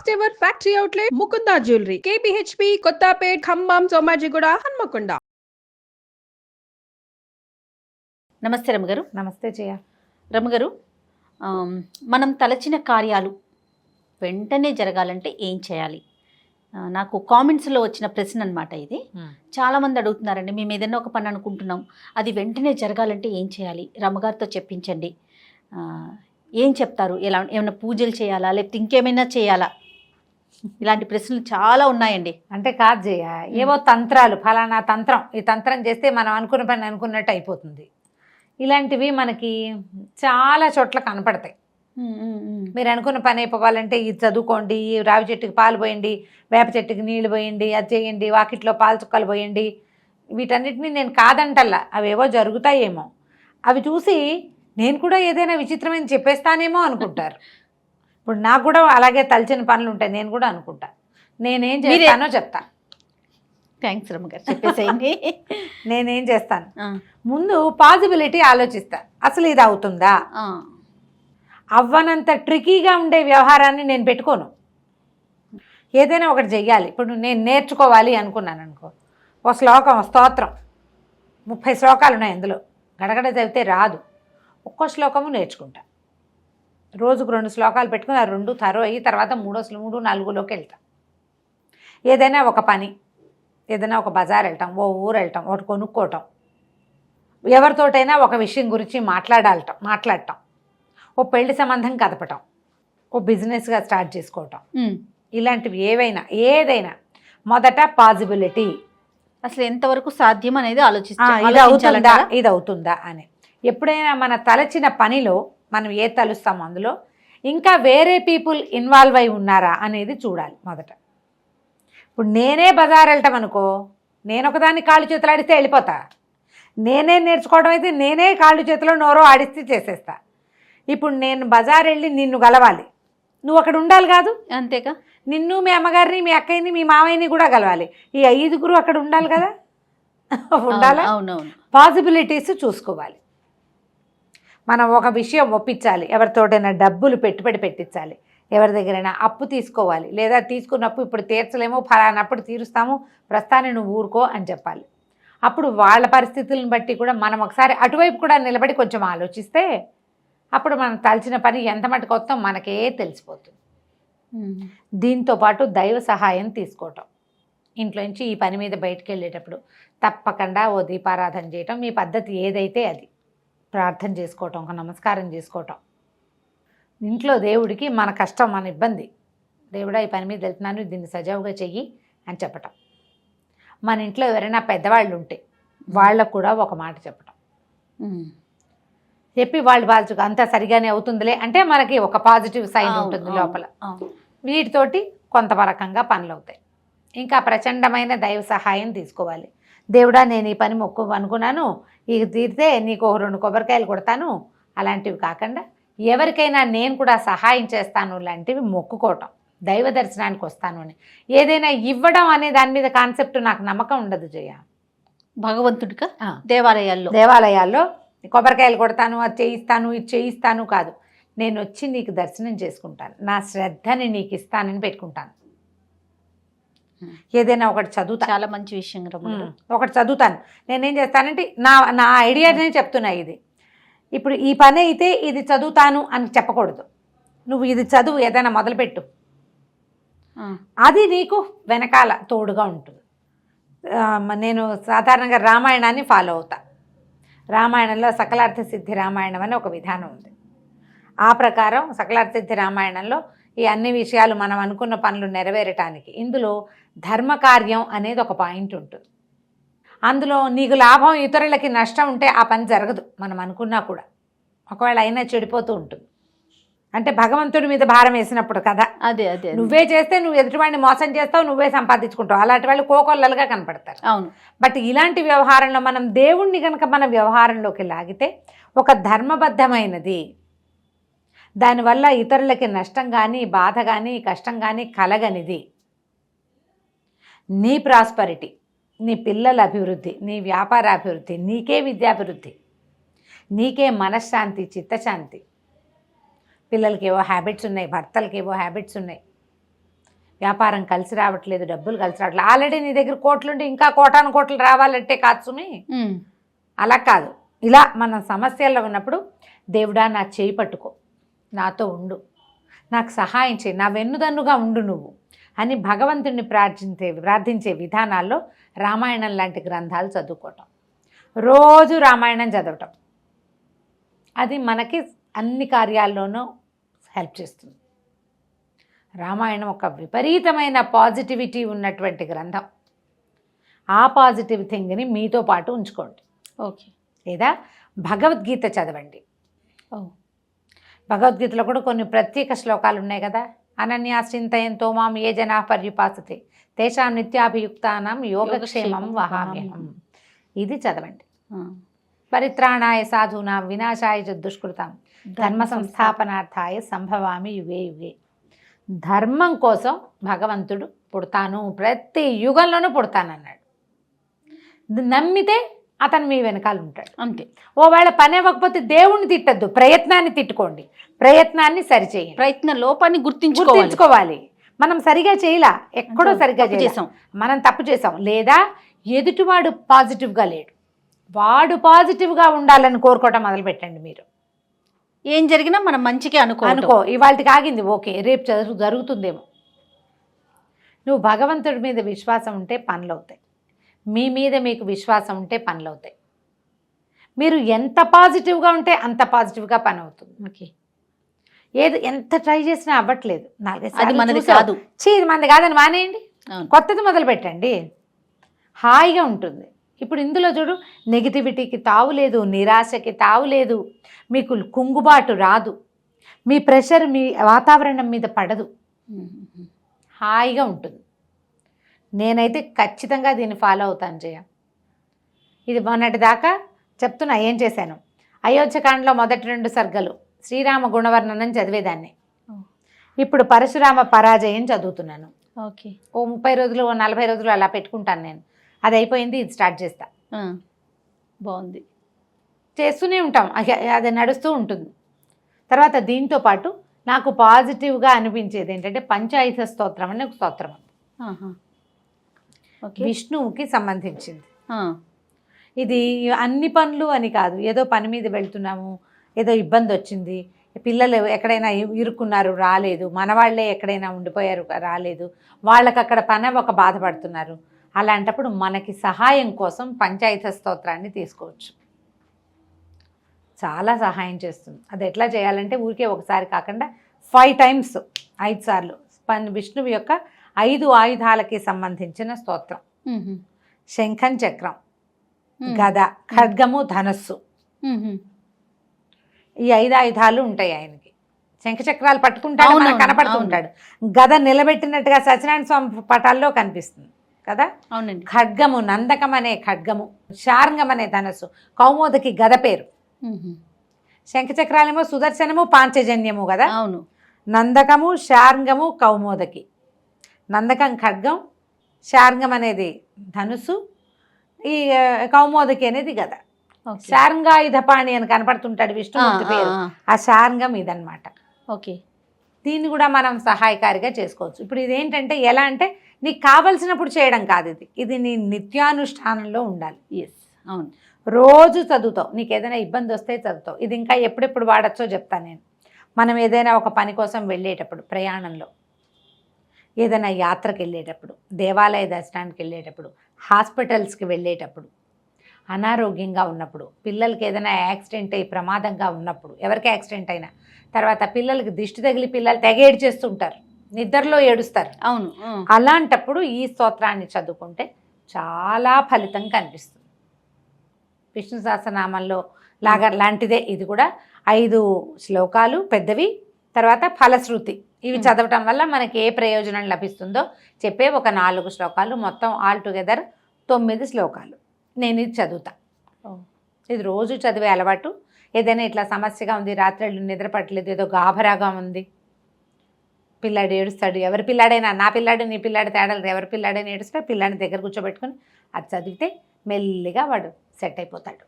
First ever factory outlet Mukunda jewellery KPHB Kothapet Khammam Somajiguda Hanamkonda. నమస్తే రమగారు. నమస్తే జయ. రమగారు, మనం తలచిన కార్యాలు వెంటనే జరగాలంటే ఏం చేయాలి? నాకు కామెంట్స్లో వచ్చిన ప్రశ్న అనమాట ఇది. చాలామంది అడుగుతున్నారండి, మేము ఏదైనా ఒక పని అనుకుంటున్నాం, అది వెంటనే జరగాలంటే ఏం చేయాలి? రమగారితో చెప్పించండి. ఏం చెప్తారు? ఏమైనా పూజలు చేయాలా, లేకపోతే ఇంకేమైనా చేయాలా? ఇలాంటి ప్రశ్నలు చాలా ఉన్నాయండి. అంటే కాదు జయ, ఏవో తంత్రాలు, ఫలానా తంత్రం, ఈ తంత్రం చేస్తే మనం అనుకున్న పని అనుకున్నట్టు అయిపోతుంది, ఇలాంటివి మనకి చాలా చోట్ల కనపడతాయి. మీరు అనుకున్న పని అయిపోవాలంటే ఇది చదువుకోండి, ఈ రావి చెట్టుకి పాలు పోయండి, వేప చెట్టుకి నీళ్లు పోయండి, అది చేయండి, వాకిట్లో పాలు చుక్కలు పోయండి. వీటన్నిటిని నేను కాదంటల్లా, అవేవో జరుగుతాయేమో, అవి చూసి నేను కూడా ఏదైనా విచిత్రమైన చెప్పేస్తానేమో అనుకుంటారు. ఇప్పుడు నాకు కూడా అలాగే తలచిన పనులు ఉంటాయి, నేను కూడా అనుకుంటా. నేనేం చేస్తానో చెప్తా. థ్యాంక్స్ రమగారు, చెప్పేసేయండి. నేనేం చేస్తాను, ముందు పాజిబిలిటీ ఆలోచిస్తా. అసలు ఇది అవుతుందా? అవ్వనంత ట్రికీగా ఉండే వ్యవహారాన్ని నేను పెట్టుకోను. ఏదైనా ఒకటి చెయ్యాలి. ఇప్పుడు నేను నేర్చుకోవాలి అనుకున్నాను అనుకో, ఒక శ్లోకం, స్తోత్రం 30 శ్లోకాలు ఉన్నాయి అందులో, గడగడ చదివితే రాదు. ఒక్కో శ్లోకము నేర్చుకుంటా. రోజుకు 2 శ్లోకాలు పెట్టుకుని ఆ 2 తరో అయ్యి తర్వాత 3, 4లోకి వెళ్తా. ఏదైనా ఒక పని, ఏదైనా ఒక బజార్ వెళ్ళటం, ఓ ఊరు వెళ్ళటం, ఒకటి కొనుక్కోవటం, ఎవరితోటైనా ఒక విషయం గురించి మాట్లాడటం, ఓ పెళ్లి సంబంధం కదపటం, ఓ బిజినెస్గా స్టార్ట్ చేసుకోవటం, ఇలాంటివి ఏదైనా మొదట పాజిబిలిటీ, అసలు ఎంతవరకు సాధ్యం అనేది ఇది అవుతుందా అని. ఎప్పుడైనా మన తలచిన పనిలో మనం తలుస్తామో అందులో ఇంకా వేరే పీపుల్ ఇన్వాల్వ్ అయి ఉన్నారా అనేది చూడాలి మొదట. ఇప్పుడు నేనే బజార్ వెళ్ళటం అనుకో, నేను ఒకదాన్ని కాళ్ళు చేతులు ఆడిస్తే వెళ్ళిపోతా. నేనే నేర్చుకోవడం అయితే నేనే కాళ్ళు చేతులు నోరో ఆడిస్తే చేసేస్తా. ఇప్పుడు నేను బజార్ వెళ్ళి నిన్ను గలవాలి, నువ్వు అక్కడ ఉండాలి కాదు? అంతేగా, నిన్ను, మీ అమ్మగారిని, మీ అక్కయ్యని, మీ మామయ్యని కూడా కలవాలి. ఈ 5గురు అక్కడ ఉండాలి కదా, ఉండాలా? అవునవును. పాసిబిలిటీస్ చూసుకోవాలి. మనం ఒక విషయం ఒప్పించాలి, ఎవరితోటైనా డబ్బులు పెట్టుబడి పెట్టించాలి, ఎవరి దగ్గరైనా అప్పు తీసుకోవాలి, లేదా తీసుకున్నప్పు ఇప్పుడు తీర్చలేమో, ఫలానప్పుడు తీరుస్తాము, ప్రస్తుతాన్ని నువ్వు ఊరుకో అని చెప్పాలి. అప్పుడు వాళ్ళ పరిస్థితులను బట్టి కూడా మనం ఒకసారి అటువైపు కూడా నిలబడి కొంచెం ఆలోచిస్తే అప్పుడు మనం తలచిన పని ఎంత మటుకు వస్తాం మనకే తెలిసిపోతుంది. దీంతోపాటు దైవ సహాయం తీసుకోవటం. ఇంట్లో నుంచి ఈ పని మీద బయటికి వెళ్ళేటప్పుడు తప్పకుండా ఓ దీపారాధన చేయటం, మీ పద్ధతి ఏదైతే అది ప్రార్థన చేసుకోవటం, ఒక నమస్కారం చేసుకోవటం. ఇంట్లో దేవుడికి మన కష్టం, మన ఇబ్బంది, దేవుడా ఈ పని మీద వెళ్తున్నాను, దీన్ని సజావుగా చెయ్యి అని చెప్పటం. మన ఇంట్లో ఎవరైనా పెద్దవాళ్ళు ఉంటే వాళ్ళకు కూడా ఒక మాట చెప్పటం. చెప్పి వాళ్ళు అంతా సరిగానే అవుతుందిలే అంటే మనకి ఒక పాజిటివ్ సైన్ ఉంటుంది లోపల. వీటితోటి కొంతవరకంగా పనులు అవుతాయి. ఇంకా ప్రచండమైన దైవ సహాయం తీసుకోవాలి. దేవుడా నేను ఈ పని మొక్కు అనుకున్నాను, ఇది తీరితే నీకు 2 కొబ్బరికాయలు కొడతాను, అలాంటివి కాకుండా ఎవరికైనా నేను కూడా సహాయం చేస్తాను లాంటివి మొక్కుకోవటం. దైవ దర్శనానికి వస్తాను అని ఏదైనా ఇవ్వడం అనే దాని మీద కాన్సెప్ట్ నాకు నమ్మకం ఉండదు జయ. భగవంతుడిగా దేవాలయాల్లో కొబ్బరికాయలు కొడతాను, అది చేయిస్తాను, ఇది చేయిస్తాను కాదు, నేను వచ్చి నీకు దర్శనం చేసుకుంటాను, నా శ్రద్ధని నీకు ఇస్తానని పెట్టుకుంటాను. ఏదైనా ఒకటి చదువుతా, చాలా మంచి విషయం. ఒకటి చదువుతాను. నేనేం చేస్తానంటే నా ఐడియానే చెప్తున్నా. ఇది ఇప్పుడు ఈ పని అయితే ఇది చదువుతాను అని చెప్పకూడదు. నువ్వు ఇది చదువు, ఏదైనా మొదలుపెట్టు, అది నీకు వెనకాల తోడుగా ఉంటుంది. నేను సాధారణంగా రామాయణాన్ని ఫాలో అవుతా. రామాయణంలో సకలార్థ సిద్ధి రామాయణం అని ఒక విధానం ఉంది. ఆ ప్రకారం సకలార్థ సిద్ధి రామాయణంలో ఈ అన్ని విషయాలు మనం అనుకున్న పనులు నెరవేరటానికి ఇందులో ధర్మకార్యం అనేది ఒక పాయింట్ ఉంటుంది. అందులో నీకు లాభం, ఇతరులకి నష్టం ఉంటే ఆ పని జరగదు మనం అనుకున్నా కూడా. ఒకవేళ అయినా చెడిపోతూ ఉంటుంది. అంటే భగవంతుడి మీద భారం వేసినప్పుడు కదా, అదే నువ్వే చేస్తే నువ్వు ఎదుటివాడిని మోసం చేస్తావు, నువ్వే సంపాదించుకుంటావు, అలాంటి వాళ్ళు కోకొల్లలుగా కనపడతారు. అవును. బట్ ఇలాంటి వ్యవహారంలో మనం దేవుణ్ణి కనుక మన వ్యవహారంలోకి లాగితే ఒక ధర్మబద్ధమైనది, దానివల్ల ఇతరులకి నష్టం కానీ, బాధ కానీ, కష్టం కానీ కలగనిది, నీ ప్రాస్పరిటీ, నీ పిల్లల అభివృద్ధి, నీ వ్యాపార అభివృద్ధి, నీకే విద్యాభివృద్ధి, నీకే మనశ్శాంతి, చిత్తశాంతి. పిల్లలకి ఏవో హ్యాబిట్స్ ఉన్నాయి, భర్తలకి ఏవో హ్యాబిట్స్ ఉన్నాయి, వ్యాపారం కలిసి రావట్లేదు, డబ్బులు కలిసి రావట్లేదు. ఆల్రెడీ నీ దగ్గర కోట్లుంటే ఇంకా కోటాను కోట్లు రావాలంటే కాదు సుమి. అలా కాదు. ఇలా మన సమస్యల్లో ఉన్నప్పుడు దేవుడా నా చేయి పట్టుకో, నాతో ఉండు, నాకు సహాయం చేయి, నా వెన్నుదన్నుగా ఉండు నువ్వు అని భగవంతుడిని ప్రార్థించే విధానాల్లో రామాయణం లాంటి గ్రంథాలు చదువుకోవటం, రోజు రామాయణం చదవటం, అది మనకి అన్ని కార్యాల్లోనూ హెల్ప్ చేస్తుంది. రామాయణం ఒక విపరీతమైన పాజిటివిటీ ఉన్నటువంటి గ్రంథం. ఆ పాజిటివ్ థింగ్ని మీతో పాటు ఉంచుకోండి. ఓకే. లేదా భగవద్గీత చదవండి. భగవద్గీతలో కూడా కొన్ని ప్రత్యేక శ్లోకాలు ఉన్నాయి కదా. అనన్యాశ్చింతయంతో మాం ఏ జనా పర్యుపాసతే తేషాం నిత్యాభియుక్తానాం యోగక్షేమం వహామ్యహం. ఇది చదవండి. పరిత్రాణాయ సాధూనాం వినాశాయ చ దుష్కృతాం ధర్మ సంస్థాపనార్థాయ సంభవామి యుగే యుగే. ధర్మం కోసం భగవంతుడు పుడతాను, ప్రతి యుగంలోనూ పుడతానన్నాడు. నమ్మితే అతను మీ వెనకాల ఉంటాడు అంతే. ఓవేళ పని అవ్వకపోతే దేవుణ్ణి తిట్టద్దు, ప్రయత్నాన్ని తిట్టుకోండి, ప్రయత్నాన్ని సరిచేయండి. ప్రయత్న లోపాన్ని గుర్తించుకోవాలి. మనం సరిగా చేయలా, ఎక్కడో సరిగా చేసాం, మనం తప్పు చేసాం, లేదా ఎదుటివాడు పాజిటివ్గా లేడు, వాడు పాజిటివ్గా ఉండాలని కోరుకోవటం మొదలు పెట్టండి. మీరు ఏం జరిగినా మనం మంచిగా అనుకో. ఇవాళకి ఆగింది, ఓకే, రేపు జరుగుతుందేమో. నువ్వు భగవంతుడి మీద విశ్వాసం ఉంటే పనులు అవుతాయి, మీ మీద మీకు విశ్వాసం ఉంటే పనులు అవుతాయి. మీరు ఎంత పాజిటివ్గా ఉంటే అంత పాజిటివ్గా పని అవుతుంది. ఓకే. ఏది ఎంత ట్రై చేసినా అవ్వట్లేదు, అది మనది కాదు, ఇది మనది కాదని మానేయండి, కొత్తది మొదలు పెట్టండి, హాయిగా ఉంటుంది. ఇప్పుడు ఇందులో చూడు, నెగిటివిటీకి తావు లేదు, నిరాశకి తావు లేదు, మీకు కుంగుబాటు రాదు, మీ ప్రెషర్ మీ వాతావరణం మీద పడదు, హాయిగా ఉంటుంది. నేనైతే ఖచ్చితంగా దీన్ని ఫాలో అవుతాను జయ. ఇది మొన్నటి దాకా చెప్తున్నా ఏం చేశాను. అయోధ్యకాండలో మొదటి 2 సర్గలు శ్రీరామ గుణవర్ణనం చదివేదాన్ని. ఇప్పుడు పరశురామ పరాజయం చదువుతున్నాను. ఓకే. ఓ 30 రోజులు, ఓ 40 రోజులు అలా పెట్టుకుంటాను నేను. అది అయిపోయింది, ఇది స్టార్ట్ చేస్తా. బాగుంది. చేస్తూనే ఉంటాం, అది నడుస్తూ ఉంటుంది. తర్వాత దీంతో పాటు నాకు పాజిటివ్గా అనిపించేది ఏంటంటే పంచాయుధ స్తోత్రం అనే ఒక స్తోత్రం. విష్ణువుకి సంబంధించింది. ఇది అన్ని పనులు అని కాదు, ఏదో పని మీద వెళ్తున్నాము, ఏదో ఇబ్బంది వచ్చింది, పిల్లలు ఎక్కడైనా ఇరుక్కున్నారు రాలేదు, మనవాళ్లే ఎక్కడైనా ఉండిపోయారు రాలేదు, వాళ్ళకి అక్కడ పని ఒక బాధపడుతున్నారు, అలాంటప్పుడు మనకి సహాయం కోసం పంచాయత స్తోత్రాన్ని తీసుకోవచ్చు. చాలా సహాయం చేస్తుంది. అది ఎట్లా చేయాలంటే ఊరికే ఒకసారి కాకుండా 5 times 5 సార్లు విష్ణువు యొక్క 5 ఆయుధాలకి సంబంధించిన స్తోత్రం. శంఖం, చక్రం, గద, ఖడ్గము, ధనస్సు, ఈ 5 ఆయుధాలు ఉంటాయి ఆయనకి. శంఖచక్రాలు పట్టుకుంటాడు, మనకు కనపడుతుంటాడు. గద నిలబెట్టినట్టుగా సత్యనారాయణ స్వామి పటాల్లో కనిపిస్తుంది కదా. అవునండి. ఖడ్గము నందకం అనే ఖడ్గము, శార్ంగం అనే ధనస్సు, కౌమోదకి గద పేరు. శంఖచక్రాలేమో సుదర్శనము, పాంచజన్యము కదా. అవును. నందకము, శార్ంగము, కౌమోదకి. నందకం ఖడ్గం, శార్ంగం అనేది ధనుసు, ఈ కౌమోదకి అనేది గద. శార్ంగాయుధపాణి అని కనపడుతుంటాడు విష్ణుమూర్తి పేరు, ఆ శార్ంగం ఇదన్నమాట. ఓకే. దీన్ని కూడా మనం సహాయకారిగా చేసుకోవచ్చు. ఇప్పుడు ఇదేంటంటే ఎలా అంటే నీకు కావలసినప్పుడు చేయడం కాదు, ఇది నీ నిత్యానుష్ఠానంలో ఉండాలి. అవును. రోజు చదువుతావు, నీకు ఏదైనా ఇబ్బంది వస్తే చదువుతావు. ఇది ఇంకా ఎప్పుడెప్పుడు వాడచ్చో చెప్తాను నేను. మనం ఏదైనా ఒక పని కోసం వెళ్ళేటప్పుడు, ప్రయాణంలో, ఏదైనా యాత్రకు వెళ్ళేటప్పుడు, దేవాలయ దర్శనానికి వెళ్ళేటప్పుడు, హాస్పిటల్స్కి వెళ్ళేటప్పుడు, అనారోగ్యంగా ఉన్నప్పుడు, పిల్లలకి ఏదైనా యాక్సిడెంట్ అయ్యి ప్రమాదంగా ఉన్నప్పుడు, ఎవరికి యాక్సిడెంట్ అయినా తర్వాత పిల్లలకి దిష్టి తగిలి పిల్లలు తెగ ఏడ్చేస్తుంటారు, నిద్రలో ఏడుస్తారు. అవును. అలాంటప్పుడు ఈ స్తోత్రాన్ని చదువుకుంటే చాలా ఫలితం కనిపిస్తుంది. విష్ణు సహస్రనామంలో లాంటిదే ఇది కూడా. 5 శ్లోకాలు పెద్దవి, తర్వాత ఫలశ్రుతి. ఇవి చదవటం వల్ల మనకి ఏ ప్రయోజనం లభిస్తుందో చెప్పే ఒక 4 శ్లోకాలు, మొత్తం ఆల్ టుగెదర్ 9 శ్లోకాలు. నేను ఇది చదువుతా. ఇది రోజు చదివే అలవాటు. ఏదైనా ఇట్లా సమస్యగా ఉంది, రాత్రులు నిద్ర పట్టలేదు, ఏదో గాభరాగా ఉంది, పిల్లాడు ఏడుస్తాడు, ఎవరి పిల్లాడైనా, నా పిల్లాడు నీ పిల్లాడు తేడాలి, ఎవరి పిల్లాడైనా ఏడుస్తాడు, పిల్లాడిని దగ్గర కూర్చోబెట్టుకుని అది చదివితే మెల్లిగా వాడు సెట్ అయిపోతాడు.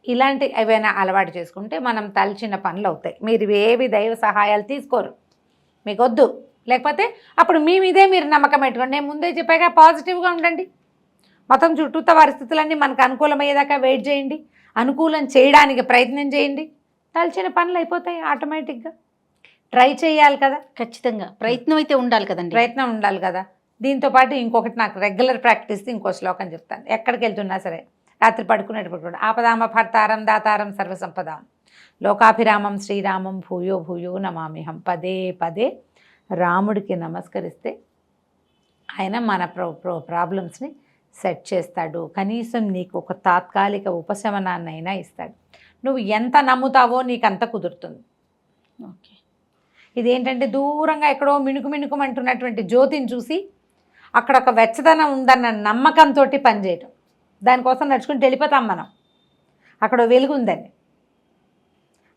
ఇలాంటి ఏవైనా అలవాటు చేసుకుంటే మనం తలచిన పనులు అవుతాయి. మీరు ఏవి దైవ సహాయాలు తీసుకోరు, మీకు వద్దు, లేకపోతే అప్పుడు మీ మీదే మీరు నమ్మకం పెట్టుకోండి. నేను ముందే చెప్పాక పాజిటివ్గా ఉండండి. మొత్తం చుట్టూత పరిస్థితులన్నీ మనకు అనుకూలమయ్యేదాకా వెయిట్ చేయండి. అనుకూలం చేయడానికి ప్రయత్నం చేయండి. తలచిన పనులు అయిపోతాయి ఆటోమేటిక్గా. ట్రై చేయాలి కదా, ఖచ్చితంగా ప్రయత్నం అయితే ఉండాలి కదండి. ప్రయత్నం ఉండాలి కదా. దీంతోపాటు ఇంకొకటి నాకు రెగ్యులర్ ప్రాక్టీస్, ఇంకో శ్లోకం చెప్తాను. ఎక్కడికి వెళ్తున్నా సరే రాత్రి పడుకునేటప్పుడు కూడా ఆపదామ భర్తారం దాతారం సర్వసంపదాం లోకాభిరామం శ్రీరామం భూయో భూయో నమామ్యహం. పదే పదే రాముడికి నమస్కరిస్తే ఆయన మన ప్రాబ్లమ్స్ని సెట్ చేస్తాడు. కనీసం నీకు ఒక తాత్కాలిక ఉపశమనాన్నైనా ఇస్తాడు. నువ్వు ఎంత నమ్ముతావో నీకు అంత కుదురుతుంది. ఓకే. ఇదేంటంటే దూరంగా ఎక్కడో మిణుకుమంటున్నటువంటి జ్యోతిని చూసి అక్కడ ఒక వెచ్చదనం ఉందన్న నమ్మకంతో పనిచేయటం. దానికోసం నడుచుకుంటూ వెళ్ళిపోతాం మనం. అక్కడ వెలుగు ఉందని.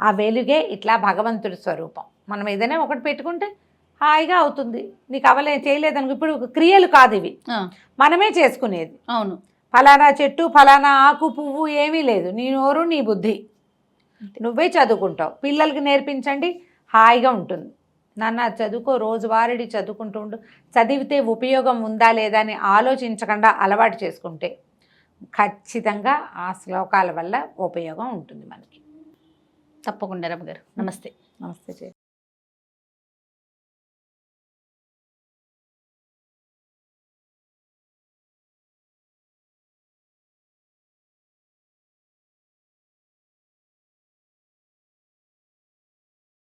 ఆ వెలుగే ఇట్లా భగవంతుడి స్వరూపం. మనం ఏదైనా ఒకటి పెట్టుకుంటే హాయిగా అవుతుంది. నీకు చేయలేదనుకో. ఇప్పుడు క్రియలు కాదు ఇవి, మనమే చేసుకునేది. అవును. ఫలానా చెట్టు, ఫలానా ఆకు, పువ్వు ఏమీ లేదు. నీ నోరు, నీ బుద్ధి. నువ్వే చదువుకుంటావు. పిల్లలకి నేర్పించండి, హాయిగా ఉంటుంది. నాన్న చదువుకో, రోజువారీ చదువుకుంటూ ఉండు. చదివితే ఉపయోగం ఉందా లేదా అని ఆలోచించకుండా అలవాటు చేసుకుంటే ఖచ్చితంగా ఆ శ్లోకాల వల్ల ఉపయోగం ఉంటుంది మనకి. తప్పకుండా రమ్మగారు. నమస్తే. నమస్తే.